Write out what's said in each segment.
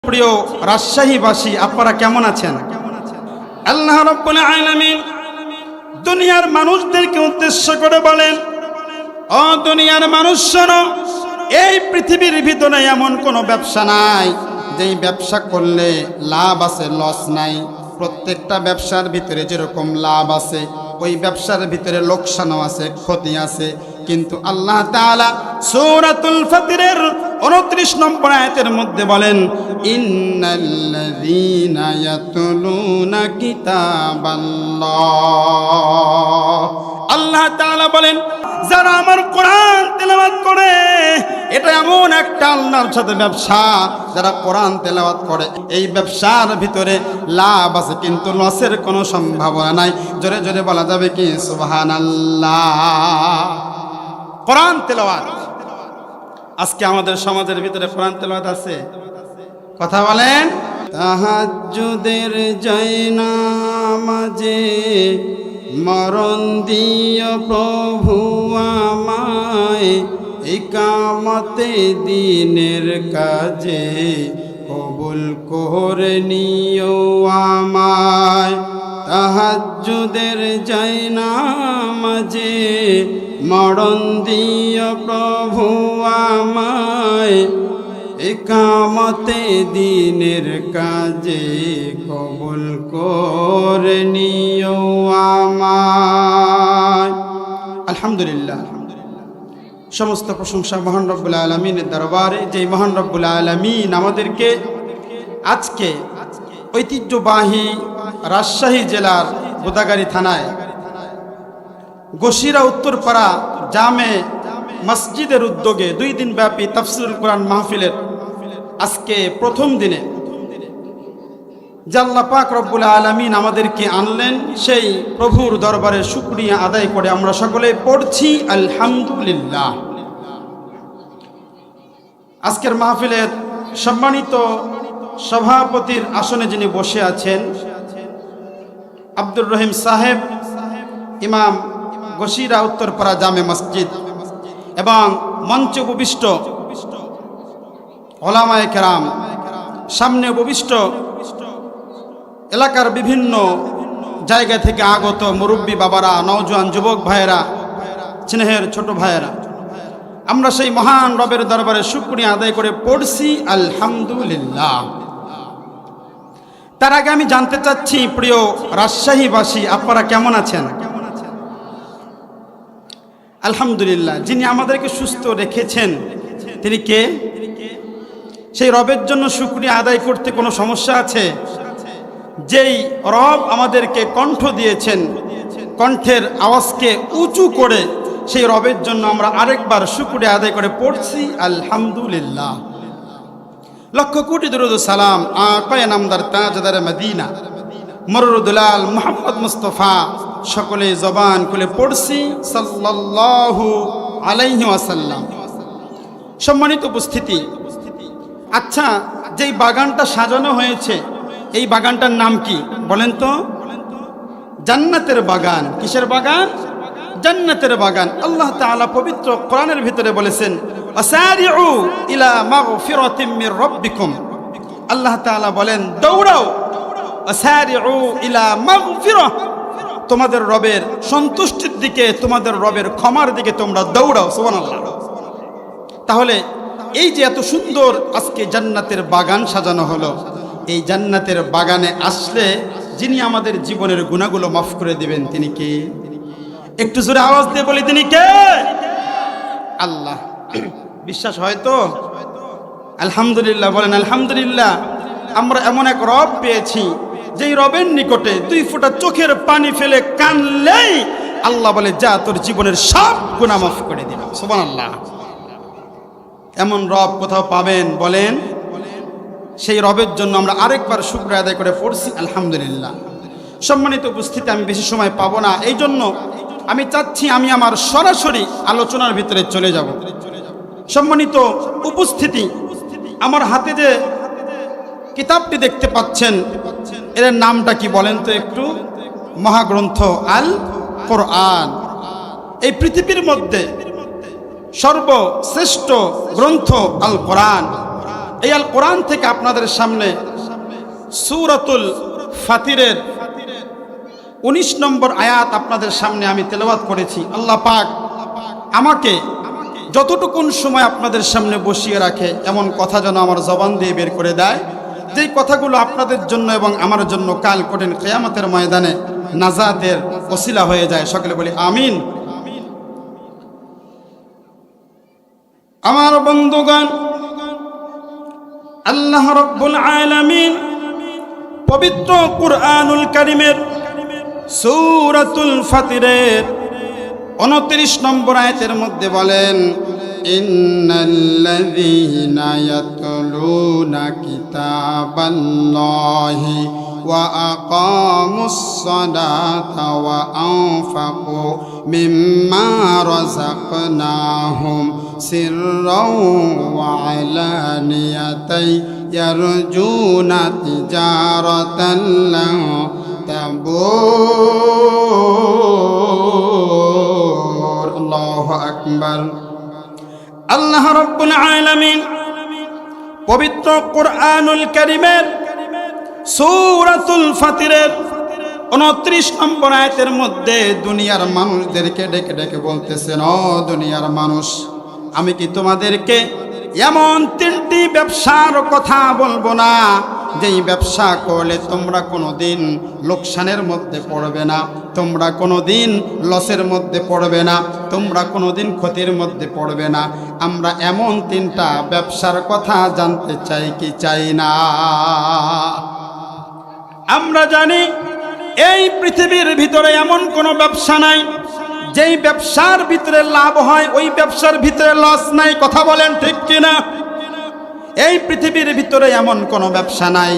প্রিয় রাজশাহীবাসী, আপনারা কেমন আছেন? আল্লাহ রাব্বুল আলামিন দুনিয়ার মানুষদেরকে উদ্দেশ্য করে বলেন, ও দুনিয়ার মানুষ শোনো, এই পৃথিবীর ভিতরে এমন কোনো ব্যবসা নাই যেই ব্যবসা করলে লাভ আছে লস নাই। প্রত্যেকটা ব্যবসার ভিতরে যেরকম লাভ আছে ওই ব্যবসার ভিতরে লোকসানও আছে, ক্ষতি আছে। কিন্তু আল্লাহ তাআলা সূরাতুল ফাতিরের 29 নম্বর আয়াতের মধ্যে বলেন, ইন্নাল্লাযীনা ইয়াতলুনা কিতাবাল্লাহ। আল্লাহ তাআলা বলেন, যারা আমার কোরআন তেলাওয়াত করে, এটা এমন একটা আল্লাহর সাথে ব্যবসা, যারা কোরআন তেলাওয়াত করে এই ব্যবসার ভিতরে লাভ আছে কিন্তু লসের কোনো সম্ভাবনা নাই। জোরে জোরে বলা যাবে কি সুবহানাল্লাহ। কোরআন তেলাওয়াত, আজকে আমাদের সমাজের ভিতরে কোরআন তেলাওয়াত আছে? কথা বলেন। তাহাজ্জুদের জয়নামাজে মরণ দিও প্রভু আমায়, ইকামতে দিনের কাজে কবুল করে নিও আমায়। তাহাজ্জুদের জয়নামাজে মরণ দিও প্রভু আমায়, ইকামতে দিনের কাজে কবুল করে নিও আমায়। আলহামদুলিল্লাহ, সমস্ত প্রশংসা মহান রব্বুল আলামিনের দরবারে। যেই মহান রব্বুল আলামিন আমাদেরকে আজকে ঐতিহ্যবাহী রাজশাহী জেলার গোদাগাড়ী থানায় গসিরা উত্তরপাড়া জামে মসজিদের উদ্যোগে 2 দিন ব্যাপী তাফসীরুল কোরআন মাহফিলের আজকে প্রথম দিনে যে আল্লাহ পাক রব্বুল আলামিন আমাদেরকে আনলেন, সেই প্রভুর দরবারে শুকরিয়া আদায় করে আমরা সকলে পড়ছি আলহামদুলিল্লাহ। আজকের মাহফিলের সম্মানিত সভাপতির আসনে যিনি বসে আছেন, আব্দুর রহিম সাহেব, ইমাম গসিরা উত্তরপাড়া জামে মসজিদ, এবং মঞ্চে উপবিষ্ট ওলামায়ে কেরাম, সামনে উপবিষ্ট এলাকার বিভিন্ন জায়গা থেকে আগত মুরব্বী বাবারা, নওজোয়ান যুবক ভাইয়েরা, স্নেহের ছোট ভাইয়েরা, আমরা সেই মহান রবের দরবারে শুকরিয়া আদায় করে পড়ছি আলহামদুলিল্লাহ। তার আগে আমি জানতে চাচ্ছি, প্রিয় রাজশাহীবাসী, আপনারা কেমন আছেন? আলহামদুলিল্লাহ। যিনি আমাদেরকে সুস্থ রেখেছেন তিনি কে? সেই রবের জন্য শুকরিয়া আদায় করতে কোনো সমস্যা আছে? যেই রব আমাদেরকে কণ্ঠ দিয়েছেন, কণ্ঠের আওয়াজকে উঁচু করে, সেই রবের জন্য আমরা আরেকবার শুকরিয়া আদায় করে পড়ছি আলহামদুলিল্লাহ। লক্ষ কোটি দরুদ সালাম আকায়ে নামদার তাজদার মদিনা মররুদুলাল মুহাম্মদ মুস্তাফা সকলে জবান খুলে পড়ছি সাল্লাল্লাহু আলাইহি ওয়াসাল্লাম। সম্মানিত উপস্থিতি, আচ্ছা, যেই বাগানটা সাজানো হয়েছে এই বাগানটার নাম কি বলেন তো? জান্নাতের বাগান। কিসের বাগান? জান্নাতের বাগান। আল্লাহ তাআলা পবিত্র কোরআনের ভিতরে বলেছেন, ওয়াসারিউ ইলা মাগফিরাতিম মির রাব্বিকুম। আল্লাহ তাআলা বলেন, দৌড়াও, ওয়াসারিউ ইলা মাগফিরাহ, তোমাদের রবের সন্তুষ্টির দিকে, তোমাদের রবের ক্ষমার দিকে তোমরা দৌড়াও। সুবহানাল্লাহ। তাহলে এই যে এত সুন্দর আজকে জান্নাতের বাগান সাজানো হলো, এই জান্নাতের বাগানে আসলে যিনি আমাদের জীবনের গুনাহগুলো মাফ করে দিবেন তিনি কে? একটু জোরে আওয়াজ দিয়ে বলি, তিনি কে? আল্লাহ। বিশ্বাস হয় তো? আলহামদুলিল্লাহ বলেন আলহামদুলিল্লাহ। আমরা এমন এক রব পেয়েছি যেই রবের নিকটে 2 ফোঁটা চোখের পানি ফেলে কানলেই আল্লাহ বলে, যা তোর জীবনের সব গুনাহ মাফ করে দিলাম। সুবহানাল্লাহ। এমন রব কোথাও পাবেন বলেন? সেই রবের জন্য আমরা আরেকবার শুকরিয়া আদায় করে পড়ছি আলহামদুলিল্লাহ। সম্মানিত উপস্থিতি, আমি বেশি সময় পাবো না, এই জন্য আমি চাচ্ছি আমি আমার সরাসরি আলোচনার ভিতরে চলে যাব। সম্মানিত উপস্থিতি, আমার হাতে যে কিতাবটি দেখতে পাচ্ছেন এর নামটা কি বলেন তো একটু? মহাগ্রন্থ আল কোরআন। এই পৃথিবীর মধ্যে সর্বশ্রেষ্ঠ গ্রন্থ আল কোরআন, এই আল কোরআন থেকে আপনাদের সামনে সূরাতুল ফাতিরের 19 নম্বর আয়াত আপনাদের সামনে আমি তেলাওয়াত করেছি। আল্লাহ পাক আমাকে যতটুকুন সময় আপনাদের সামনে বসিয়ে রাখে এমন কথা যেন আমার জবান দিয়ে বের করে দেয়, যেই কথাগুলো আপনাদের জন্য এবং আমার জন্য কাল কঠিন কিয়ামতের ময়দানে নাজাতের ওসিলা হয়ে যায়। সকলে বলি আমিন। আমার বন্ধুগণ, আল্লাহ রাব্বুল আলামিন পবিত্র কুরআনুল কারীমের সূরাতুল ফাতিরের 29 নম্বর আয়াতের মধ্যে বলেন, ইন্নাল্লাযীনা ইয়াতলুনা কিতাবাল্লাহি ওয়া আকামুস সালাতা ওয়া আনফাকু মিম্মা রাযাকনাহুম সিররাও ওয়া আলানিয়াতান ইয়ারজুনা তিজারাতান লান তাবুর। আল্লাহু আকবার। আল্লাহ রাব্বুল আলামিন পবিত্র কুরআনুল কারীমের সূরাতুল ফাতিরের 29 নম্বর আয়াতের মধ্যে দুনিয়ার মানুষদেরকে ডেকে ডেকে বলতেছেন, ও দুনিয়ার মানুষ, আমি কি তোমাদেরকে এমন 3টি ব্যবসার কথা বলবো না যেই ব্যবসা করলে তোমরা কোনোদিন লোকসানের মধ্যে পড়বে না, তোমরা কোনোদিন লসের মধ্যে পড়বে না, তোমরা কোনোদিন ক্ষতির মধ্যে পড়বে না। আমরা এমন 3টা ব্যবসার কথা জানতে চাই কি চাই না? আমরা জানি এই পৃথিবীর ভিতরে এমন কোনো ব্যবসা নাই যেই ব্যবসার ভিতরে লাভ হয় ওই ব্যবসার ভিতরে লস নাই। কথা বলেন ঠিক কিনা? এই পৃথিবীর ভিতরে এমন কোনো ব্যবসা নাই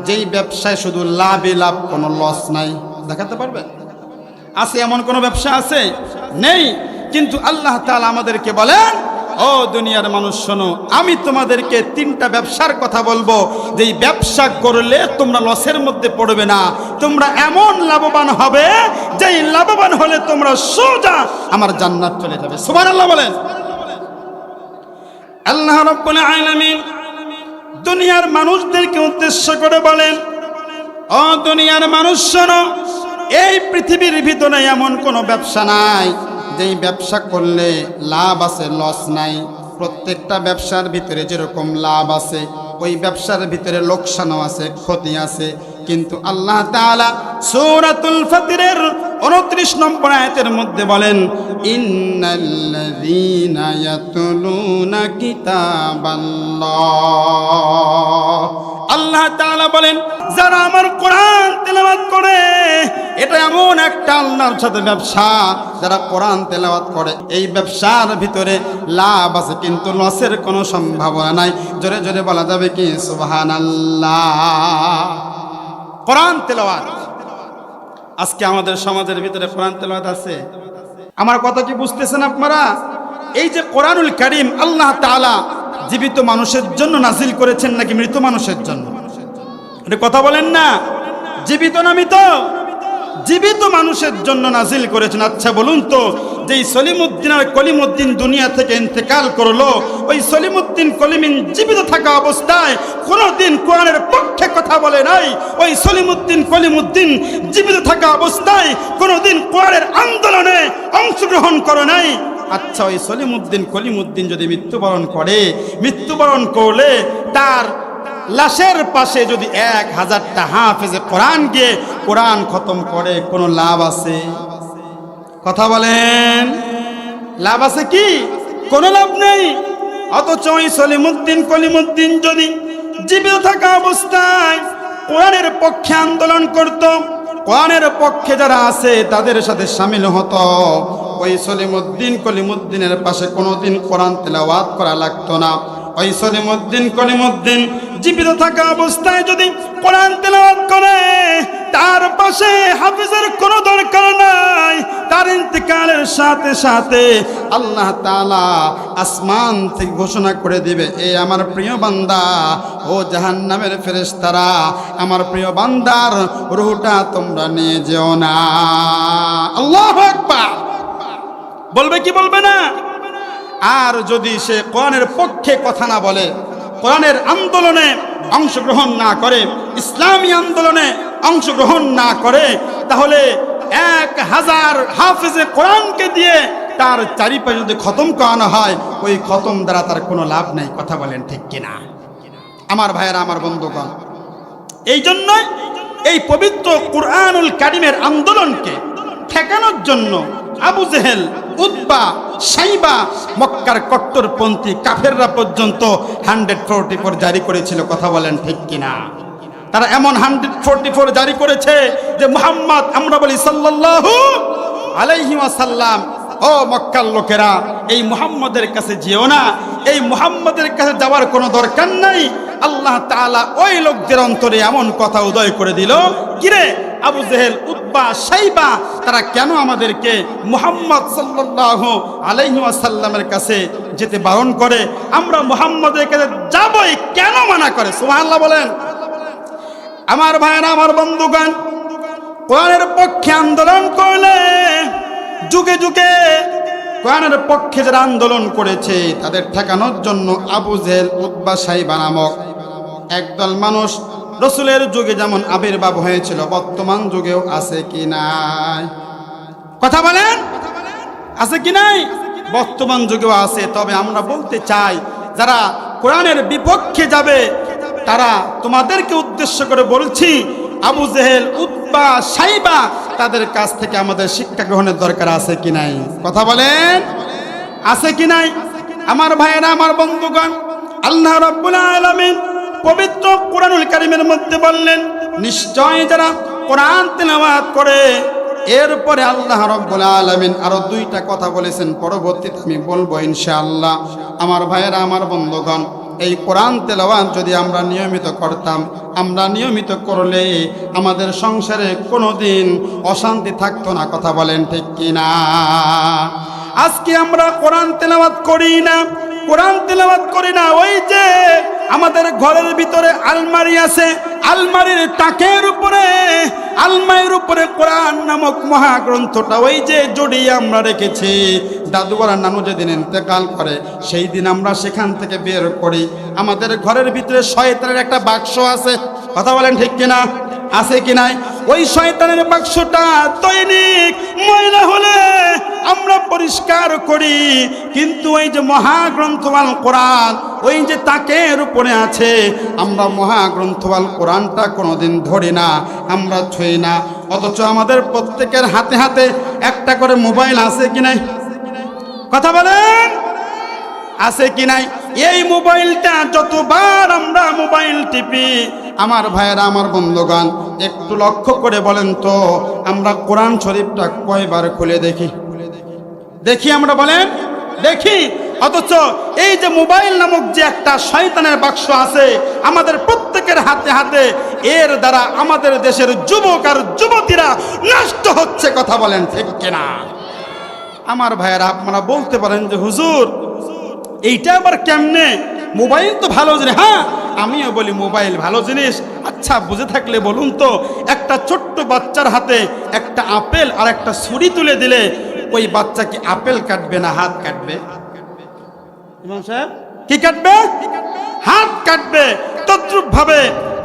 যেই ব্যবসায় শুধু লাভই লাভ, কোনো লস নাই। দেখাতে পারবেন? আছে এমন কোনো ব্যবসা আছে? নেই। কিন্তু আল্লাহ তাআলা আমাদেরকে বলেন, ও দুনিয়ার মানুষ শোনো, আমি তোমাদেরকে 3টা ব্যবসার কথা বলবো যেই ব্যবসা করলে তোমরা লসের মধ্যে পড়বে না, তোমরা এমন লাভবান হবে যেই লাভবান হলে তোমরা সোজা আমার জান্নাত চলে যাবে। সুবহানাল্লাহ বলেন। আল্লাহ রাব্বুল আলামিন দুনিয়ার মানুষদেরকে উদ্দেশ্য করে বলেন, ও দুনিয়ার মানুষ শোনো, এই পৃথিবীর ভিতরে এমন কোনো ব্যবসা নাই যেই ব্যবসা করলে লাভ আছে লস নাই। প্রত্যেকটা ব্যবসার ভিতরে যেরকম লাভ আছে ওই ব্যবসার ভিতরে লোকসানও আছে, ক্ষতি আছে। কিন্তু আল্লাহ তাআলা সূরাতুল ফাতিরের 29 নম্বর আয়াতের মধ্যে বলেন, ইন্নাল্লাযীনা ইয়াতলুনা কিতাবাল্লাহ। আল্লাহ তাআলা বলেন, যারা আমার কোরআন তেলাওয়াত করে, এটা এমন একটা আল্লাহর সাথে ব্যবসা, যারা কোরআন তেলাওয়াত করে এই ব্যবসার ভিতরে লাভ আছে কিন্তু লসের কোনো সম্ভাবনা নাই। জোরে জোরে বলা যাবে কি সুবহানাল্লাহ? কোরআন তেলাওয়াত। আজকে আমাদের সমাজের ভিতরে কোরআন তেলাওয়াত আছে? আমার কথা কি বুঝতেছেন আপনারা? এই যে কোরআনুল কারীম আল্লাহ তাআলা জীবিত মানুষের জন্য নাজিল করেছেন নাকি মৃত মানুষের জন্য? এটা কথা বলেন না। জীবিত না মৃত? জীবিত মানুষের জন্য নাজিল করেছেন। আচ্ছা বলুন তো, যেই সলিমউদ্দিন আর কলিমউদ্দিন দুনিয়া থেকে ইন্তেকাল করলো, ওই সলিমউদ্দিন কলিমিন জীবিত থাকা অবস্থায় কোনোদিন কোরআনের পক্ষে কথা বলে নাই। ওই সলিমউদ্দিন কলিমউদ্দিন জীবিত থাকা অবস্থায় কোনোদিন কোরআনের আন্দোলনে অংশগ্রহণ করে নাই। আচ্ছা, ওই সলিমউদ্দিন কলিমউদ্দিন যদি মৃত্যুবরণ করে, মৃত্যুবরণ করলে তার লাশের পাশে যদি 1000টা হাফেজে কোরআন গিয়ে কোরআন খতম করে, কোনো লাভ আছে? কথা বলেন, লাভ আছে কি? কোনো লাভ নেই। অথচ ওই সলিমউদ্দিন কলিমউদ্দিন যদি জীবিত থাকা অবস্থায় কোরআনের পক্ষে আন্দোলন করত, কোরআনের পক্ষে যারা আছে তাদের সাথে শামিল হতো, ওই সলিমউদ্দিন কলিমউদ্দিনের পাশে কোনোদিন কোরআন তেলাওয়াত করা লাগতো না। ওই সলিমউদ্দিন কলিমউদ্দিন জীবিত থাকা অবস্থায় যদি কোরআন তেলাওয়াত করে, তার পাশে হাফেজের কোনো দরকার নাই। তার ইন্তেকালের সাথে সাথে আল্লাহ তাআলা আসমান থেকে ঘোষণা করে দিবে, এই আমার প্রিয় বান্দা, ও জাহান্নামের ফেরেশতারা, আমার প্রিয় বান্দার রূহটা তোমরা নিয়ে যেও না। আল্লাহু আকবার বলবে কি বলবে না? আর যদি সে কোরআনের পক্ষে কথা না বলে, কোরআনের আন্দোলনে অংশগ্রহণ না করে, ইসলামী আন্দোলনে অংশগ্রহণ না করে, তাহলে 1000 হাফেজে কোরআনকে দিয়ে তার চারিপাশে যদি খতম করানো হয়, ওই খতম দ্বারা তার কোনো লাভ নেই। কথা বলেন ঠিক কিনা? আমার ভাইয়েরা, আমার বন্ধুগণ, এই জন্যই এই পবিত্র কুরআনুল কারীমের আন্দোলনকে ঠেকানোর জন্য আবু জেহেল, উতবা, সাইবা, মক্কার কট্টরপন্থী কাফেররা পর্যন্ত 144 জারি করেছিল। কথা বলেন ঠিক কিনা? তারা এমন 144 জারি করেছে যে মুহাম্মদ, আমরা বলি সাল্লাল্লাহু আলাইহি ওয়াসাল্লাম, ও মক্কার লোকেরা, এই মুহাম্মদের কাছে যেও না, এই মুহাম্মদের কাছে যাওয়ার কোনো দরকার নাই। আল্লাহ তাআলা ওই লোকদের অন্তরে এমন কথা উদয় করে দিল, কিরে আবু জেহেল, উতবা, সাইবা, তারা কেন আমাদেরকে মুহাম্মদ সাল্লাল্লাহু আলাইহি ওয়াসাল্লামের কাছে যেতে বারণ করে? আমরা মুহাম্মদের কাছে যাবই, কেন মানা করে? সুবহানাল্লাহ বলেন। আমার ভাইরা, আমার বন্ধুগণ, কোরআনের পক্ষে আন্দোলন করলে, যুগে যুগে কোরআনের পক্ষে যারা আন্দোলন করেছে তাদের ঠেকানোর জন্য আবু জেহেল, উতবা, সাইবা নামক একদল মানুষ রসুলের যুগে যেমন আবির্ভাব হয়েছিল, বর্তমান যুগেও আছে কি নাই? কথা বলেন, আছে কি নাই? বর্তমান যুগেও আছে। তবে আমরা বলতে চাই, যারা কোরআনের বিপক্ষে যাবে তারা, তোমাদেরকে উদ্দেশ্য করে বলছি, আবু জেহেল, উতবা, সাইবা, তাদের কাছ থেকে আমাদের শিক্ষা গ্রহণের দরকার আছে কি নাই? কথা বলেন, আছে কি নাই? আমার ভাইয়েরা, আমার বন্ধুগণ, আল্লাহ রাব্বুল আলামিন পবিত্র কুরআনুল কারীমের মধ্যে বললেন, নিশ্চয় যারা কোরআন তেলাওয়াত করে, এরপরে আল্লাহ রাব্বুল আলামিন আরো 2টা কথা বলেছেন, পরবর্তীতে আমি বলবো ইনশাআল্লাহ। আমার ভাইয়েরা, আমার বন্ধুগণ, এই কোরআন তেলাওয়াত যদি আমরা নিয়মিত করতাম, আমরা নিয়মিত করলে আমাদের সংসারে কোনোদিন অশান্তি থাকতো না। কথা বলেন ঠিক কিনা? আজকে আমরা কোরআন তেলাওয়াত করি না, কোরআন তেলাওয়াত করি না। ওই যে আমাদের ঘরের ভিতরে আলমারি আছে, আলমারির তাকের উপরে, আলমারির উপরে কোরআন নামক মহাগ্রন্থটা ওই যে জড়িয়ে আমরা রেখেছি। দাদু আর নানু যেদিন ইন্তেকাল করে, সেই দিন আমরা সেখান থেকে বের করি। আমাদের ঘরের ভিতরে শয়তানের একটা বাক্স আছে। কথা বলেন ঠিক কিনা? আছে কি নাই? ওই শয়তানের বাক্সটা দৈনিক ময়লা হলে আমরা পরিষ্কার করি, কিন্তু ওই যে মহাগ্রন্থ আল কোরআন, ওই যে তাকের উপরে আছে, আমরা মহাগ্রন্থ আল কোরআনটা কোনোদিন ধরি না, আমরা ছুঁই না। অথচ আমাদের প্রত্যেকের হাতে হাতে একটা করে মোবাইল আছে কি নাই? কথা বলেন, আছে কি নাই? এই মোবাইলটা যতবার আমরা মোবাইল টিপি, আমার ভাইয়েরা, আমার বন্ধুগণ, একটু লক্ষ্য করে বলেন তো, আমরা কোরআন শরীফটা কয়বার খুলে দেখি? দেখি আমরা, বলেন দেখি। অথচ এই যে মোবাইল নামক যে একটা শয়তানের বাক্স আছে আমাদের প্রত্যেকের হাতে হাতে, এর দ্বারা আমাদের দেশের যুবক আর যুবতীরা নষ্ট হচ্ছে। কথা বলেন ঠিক কিনা? আমার ভাইয়েরা, আপনারা বলতে পারেন যে হুজুর এইটা আবার কেমনে? মোবাইল তো ভালো জিনিস। হ্যাঁ, আমিও বলি মোবাইল ভালো জিনিস। আচ্ছা, বুঝে থাকলে বলুন তো, একটা ছোট্ট বাচ্চার হাতে একটা আপেল আর একটা ছুরি তুলে দিলে ওই বাচ্চা কি আপেল কাটবে না হাত কাটবে? ইমাম সাহেব, কি কাটবে? হাত কাটবে। তদ্রূপ ভাবে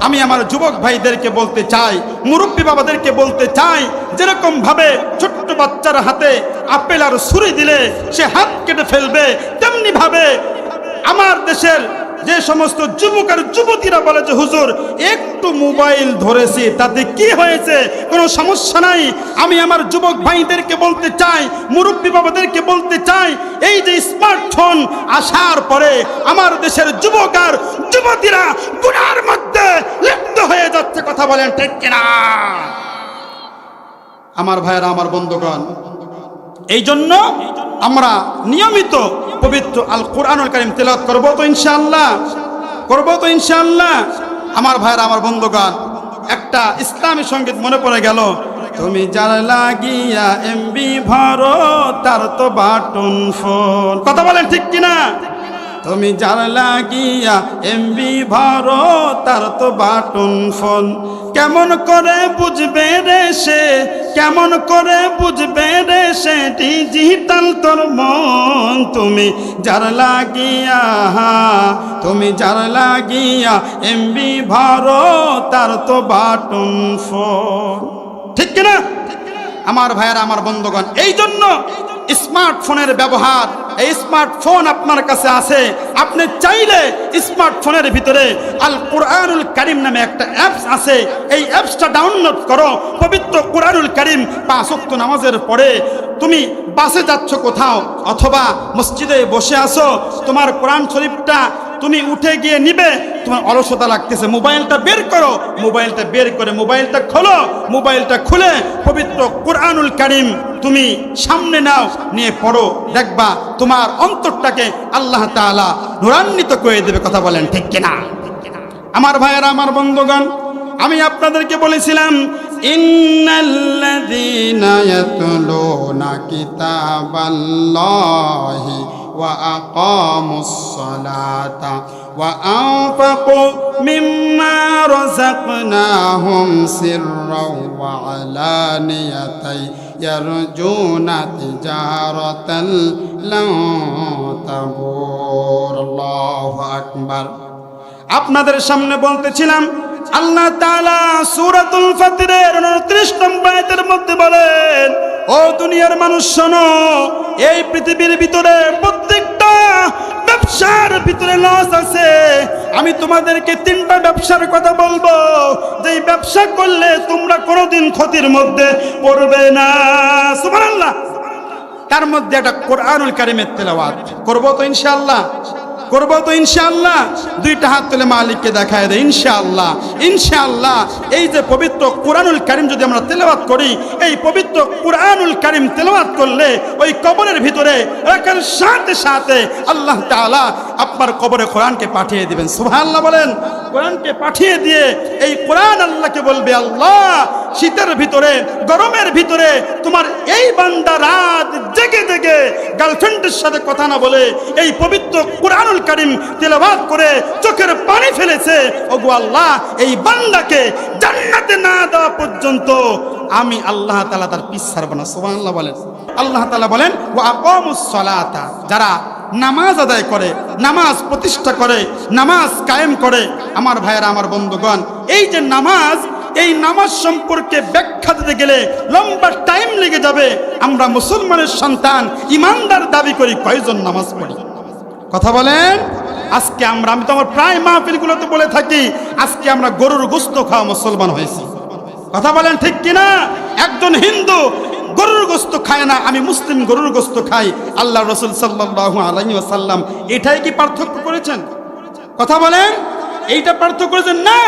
আমি আমার যুবক ভাইদেরকে বলতে চাই, মুরব্বী বাবাদেরকে বলতে চাই, যেরকম ভাবে ছোট্ট বাচ্চার হাতে আপেল আর ছুরি দিলে সে হাত কেটে ফেলবে, তেমনি ভাবে আমার দেশের যে সমস্ত যুবক আর যুবতীরা বলে যে হুজুর একটু মোবাইল ধরেছি তাতে কি হয়েছে, কোনো সমস্যা নাই। আমি আমার যুবক ভাইদেরকে বলতে চাই, মুরব্বী বাবাদেরকে বলতে চাই, এই যে স্মার্টফোন আসার পরে আমার দেশের যুবক আর যুবতীরা গুনার মধ্যে লিপ্ত হয়ে যাচ্ছে। কথা বলেন ঠিক কিনা? আমার ভাইয়েরা, আমার বন্ধুগণ, এই জন্য আমরা নিয়মিত পবিত্র আল কোরআনুল কারীম তেলাওয়াত করবো তো ইনশাআল্লাহ, করবো তো ইনশাআল্লাহ। আমার ভাইরা, আমার বন্ধুগণ, একটা ইসলামী সঙ্গীত মনে পড়ে গেল, তুমি যার লাগিয়া এমবি ভরো তার তো বাটন ফোন। কথা বলেন ঠিক কিনা? তুমি যার লাগিয়া এমবি ভরো তার তো বাটন ফোন। কেমন করে বুঝবে রে সে, কেমন করে বুঝবে রে সে ডিজিটাল তোর মন। তুমি যার লাগিয়া, তুমি যার লাগিয়া এমবি ভরো তার তো বাটন ফোন। ঠিক কিনা আমার ভাইয়েরা, আমার বন্ধুগণ? এই জন্য স্মার্টফোনের ব্যবহার, এই স্মার্টফোন আপনার কাছে আছে, আপনি চাইলে স্মার্টফোনের ভিতরে আল কোরআনুল কারীম নামে একটা অ্যাপস আছে, এই অ্যাপসটা ডাউনলোড করো। পবিত্র কোরআনুল কারীম 5 ওয়াক্ত নামাজের পরে তুমি বাসে যাচ্ছ কোথাও অথবা মসজিদে বসে আছো, তোমার কোরআন শরীফটা তুমি উঠে গিয়ে নিবে, তোমার অলসতা লাগতেছে, মোবাইলটা বের করো, মোবাইলটা বের করে মোবাইলটা খোলো, মোবাইলটা খুলে পবিত্র কোরআনুল কারীম তুমি সামনে নাও, নিয়ে পড়ো, দেখবা তোমার অন্তরটাকে আল্লাহ তাআলা নূরান্বিত করে দেবে। কথা বলেন ঠিক কিনা আমার ভাইয়েরা, আমার বন্ধুগণ? আমি আপনাদেরকে বলেছিলাম ইন্নাল্লাযীনা ইয়াতলুনা কিতাবাল্লাহি ওয়া আকামুস সালাতা ওয়া আনফাকু মিম্মা রাযাকনাহুম সিররাও ওয়া আলানিয়াতান ইয়ারজুনা তিজারাতান লান তাবুর। আল্লাহু আকবার। আপনাদের সামনে বলতেছিলাম আল্লাহ তাআলা সূরাতুল ফাতিরের 29 নম্বর আয়াতের মধ্যে বলেন, ও দুনিয়ার মানুষ শোনো, এই পৃথিবীর ভিতরে প্রত্যেকটা ব্যবসার ভিতরে লস আছে। আমি তোমাদেরকে 3টা ব্যবসার কথা বলবো, যেই ব্যবসা করলে তোমরা কোনোদিন ক্ষতির মধ্যে পড়বে না। সুবহানাল্লাহ। তার মধ্যে একটা কোরআনুল কারীমের তেলাওয়াত করবো তো ইনশাআল্লাহ, করবো তো ইনশাআল্লাহ। 2টা হাত তুলে মালিককে দেখায় দেয় ইনশাআল্লাহ, ইনশাআল্লাহ। এই যে পবিত্র কোরআনুল কারীম যদি আমরা তেলাওয়াত করি, এই পবিত্র কোরআনুল কারীম তেলাওয়াত করলে ওই কবরের ভিতরে রাখার সাথে সাথে আল্লাহ তাআলা আপনার কবরে কোরআনকে পাঠিয়ে দিবেন। সুবহানাল্লাহ বলেন। কোরআনকে পাঠিয়ে দিয়ে এই কোরআন আল্লাহকে বলবে, আল্লাহ শীতের ভিতরে, গরমের ভিতরে তোমার এই বান্দা রাত জেগে জেগে গার্লফ্রেন্ডের সাথে কথা না বলে এই পবিত্র কোরআনুল কারীম তেলাওয়াত করে চোখের পানি ফেলেছে, ওগো আল্লাহ এই বান্দাকে জান্নাতে না দেওয়া পর্যন্ত আমি আল্লাহ তাআলা তার পিছ ছাড়ব না। সুবহানাল্লাহ বলেন। আল্লাহ তাআলা বলেন ওয়া আকামুস সালাতা, যারা নামাজ আদায় করে, নামাজ প্রতিষ্ঠা করে, নামাজ কায়েম করে। আমার ভাইয়েরা, আমার বন্ধুগণ, এই যে নামাজ, এই নামাজ সম্পর্কে ব্যাখ্যা দিতে গেলে লম্বা টাইম লেগে যাবে। আমরা মুসলমানের সন্তান, ইমানদার দাবি করি, কয়জন নামাজ পড়ি? কথা বলেন। আজকে আমরা, আমি তো আমার প্রায় মাহফিলগুলোতে বলে থাকি, আজকে আমরা গরুর গোশত খাওয়া মুসলমান হয়েছি। কথা বলেন ঠিক কিনা? একজন হিন্দু গরুর গোশত খায় না, আমি মুসলিম গরুর গোশত খাই। আল্লাহ রাসূল সাল্লাল্লাহু আলাইহি ওয়াসাল্লাম এটাই কি পার্থক্য করেছেন? কথা বলেন। এইটা পার্থক্য করেছেন না।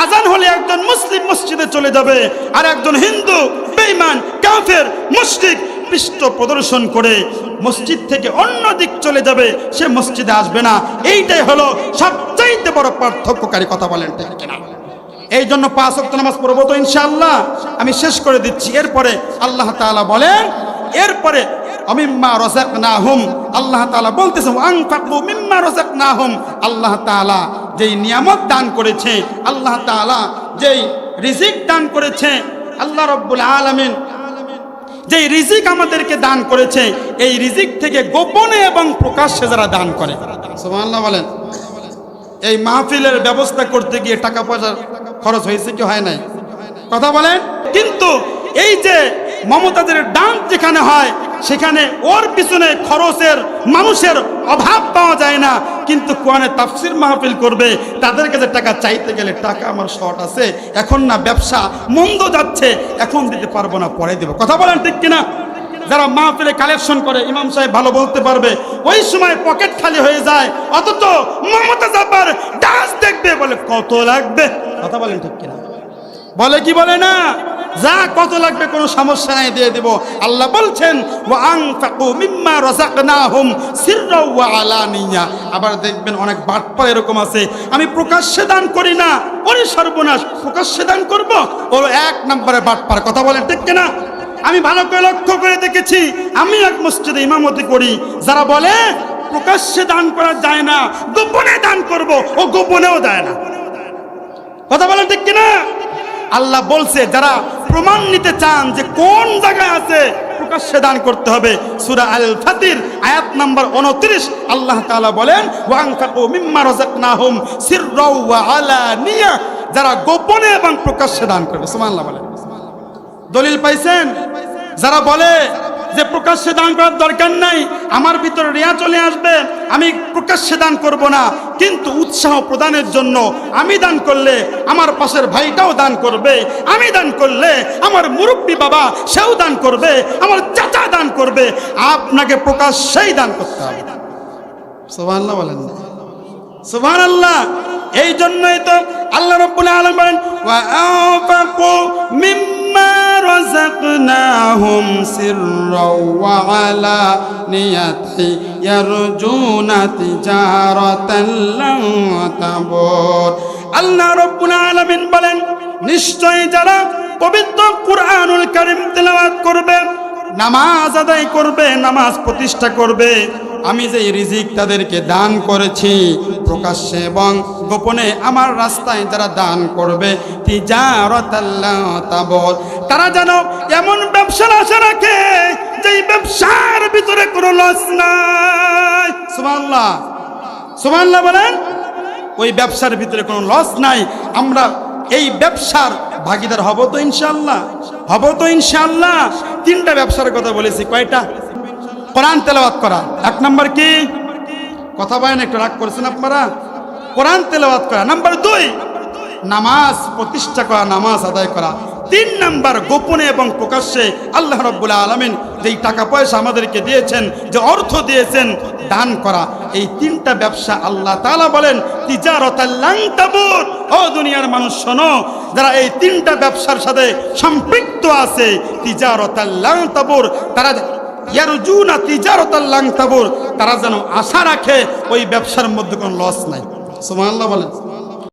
আজান হলে একজন মুসলিম মসজিদে চলে যাবে, আর একজন হিন্দু বেঈমান কাফের মুশরিক পৃষ্ঠ প্রদর্শন করে মসজিদ থেকে অন্য দিক চলে যাবে, সে মসজিদে আসবে না। এইটাই হলো সবচাইতে বড় পার্থক্যকারী। কথা বলেন ঠিক কিনা? এই জন্য 5 ওয়াক্ত নামাজ পড়বো তো ইনশাআল্লাহ। আমি শেষ করে দিচ্ছি। এরপরে আল্লাহ তাআলা বলেন, এরপরে মিম্মা রাযাকনাহুম, আল্লাহ তাআলা বলতেছেন আনফাকু মিম্মা রাযাকনাহুম। আল্লাহ তাআলা যেই নিয়ামত দান করেছে, আল্লাহ তাআলা যেই রিজিক দান করেছে, আল্লাহ রাব্বুল আলামিন যেই রিজিক আমাদেরকে দান করেছে, এই রিজিক থেকে গোপনে এবং প্রকাশ্যে যারা দান করে, সুবহানাল্লাহ বলেন। এই মাহফিলের ব্যবস্থা করতে গিয়ে টাকা পয়সা খরচ হয়েছে কি হয় নাই? কথা বলেন। কিন্তু এই যে মমতাজের ডান্স যেখানে হয়, সেখানে ওর পিছনে খরচের মানুষের অভাব পাওয়া যায় না। কিন্তু কোরআনে তাফসীর মাহফিল করবে, তাদের কাছে টাকা চাইতে গেলে টাকা আমার শর্ট আছে, এখন না ব্যবসা মন্দ যাচ্ছে, এখন দিতে পারবো না, পরে দেবো। কথা বলেন ঠিক কিনা? যারা মাহফিলে কালেকশন করে, ইমাম সাহেব ভালো বলতে পারবে, ওই সময় পকেট খালি হয়ে যায়, অথচ মমতাজ আবার ডান্স দেখবে, বলে কত লাগবে? কথা বলেন ঠিক কিনা? বলে কি বলে না? যা কত লাগবে কোনো সমস্যা নাই, দিয়ে দেব। আল্লাহ বলছেন ওয়া আনফাকু মিম্মা রাযাকনাহুম সিররাও ওয়া আলানিয়া। আবার দেখবেন অনেক বাটপার এরকম আছে, আমি প্রকাশ্যে দান করি না, ওরে সর্বনাশ, প্রকাশ্যে দান করব, ওর 1 নম্বরে বাটপার। কথা বলেন ঠিক কিনা? আমি ভালো করে লক্ষ্য করে দেখেছি, আমি এক মসজিদে ইমামতি করি, যারা বলে প্রকাশ্যে দান করা যায় না, গোপনে দান করব, ও গোপনেও দেয় না। কথা বলেন ঠিক কিনা? আল্লাহ বলছে যারা প্রমাণ নিতে চান যে কোন জায়গায় আছে প্রকাশ্যে দান করতে হবে, সূরা আল ফাতির আয়াত নাম্বার 29 আল্লাহ তাআলা বলেন ওয়ানফাকু মিম্মা রাযাকনাহুম সিররাও ওয়া আলানিয়া, যারা গোপনে এবং প্রকাশ্যে দান করবে। সুবহানাল্লাহ বলেন। দলিল পাইছেন? যারা বলে যে প্রকাশ্যে দান করার দরকার নাই, আমার ভিতরে রিয়া চলে আসবে, আমি প্রকাশ্যে দান করব না, কিন্তু উৎসাহ প্রদানের জন্য আমি দান করলে আমার পাশের ভাইটাও দান করবে, আমি দান করলে আমার মুরব্বী বাবা সেও দান করবে, আমার চাচা দান করবে, আপনাকে প্রকাশ্যেই দান করতে হবে। সুবহানাল্লাহ বলেন না? সুবহানাল্লাহ। এই জন্যই তো আল্লাহ রাব্বুল আলামিন বলেন ওয়া আনফাকু মিম্মা রাযাকনাহুম সিররাও ওয়া আলানিয়াতি ইয়ারজুনা তিজারাতান লান তাবুর। আল্লাহ রাব্বুল আলামিন বলেন নিশ্চয়ই যারা পবিত্র কুরআনুল কারীম তেলাওয়াত করবে, নামাজ আদায় করবে, নামাজ প্রতিষ্ঠা করবে, আমি যে রিজিক তাদেরকে দান করেছি প্রকাশ্যে এবং গোপনে আমার রাস্তায় যারা দান করবে, তিজারাতাল লা তাবুর, তারা যেন এমন ব্যবসার আশা রাখে যেই ব্যবসার ভিতরে কোনো লস নাই। সুবহানাল্লাহ, সুবহানাল্লাহ বলেন। ওই ব্যবসার ভিতরে কোনো লস নাই। আমরা এই ব্যবসার ভাগীদার হব তো ইনশাআল্লাহ? হব তো ইনশাআল্লাহ? তিনটা ব্যবসার কথা বলেছি। কয়টা? কোরআন তেলাওয়াত করা এক নাম্বার, কি কথা বলেন, একটু রাগ করেছেন আপনারা? কোরআন তেলাওয়াত করা। নাম্বার 2 নামাজ প্রতিষ্ঠা করা, নামাজ আদায় করা। 3 নাম্বার গোপনে এবং প্রকাশ্যে আল্লাহ রাব্বুল আলামিন যেই টাকা পয়সা আমাদেরকে দিয়েছেন, যে অর্থ দিয়েছেন, দান করা। এই 3টা ব্যবসা আল্লাহ তাআলা বলেন তিজারাতাল লান তাবুর। ও দুনিয়ার মানুষ শোনো, যারা এই 3টা ব্যবসার সাথে সম্পৃক্ত আছে, তিজারাতাল লান তাবুর, তারা ইয়ারজুনা তিজারাতাল লান তাবুর, তারা যেন আশা রাখে ওই ব্যবসার মধ্যে কোনো লস নাই। সুবহানাল্লাহ বলেন।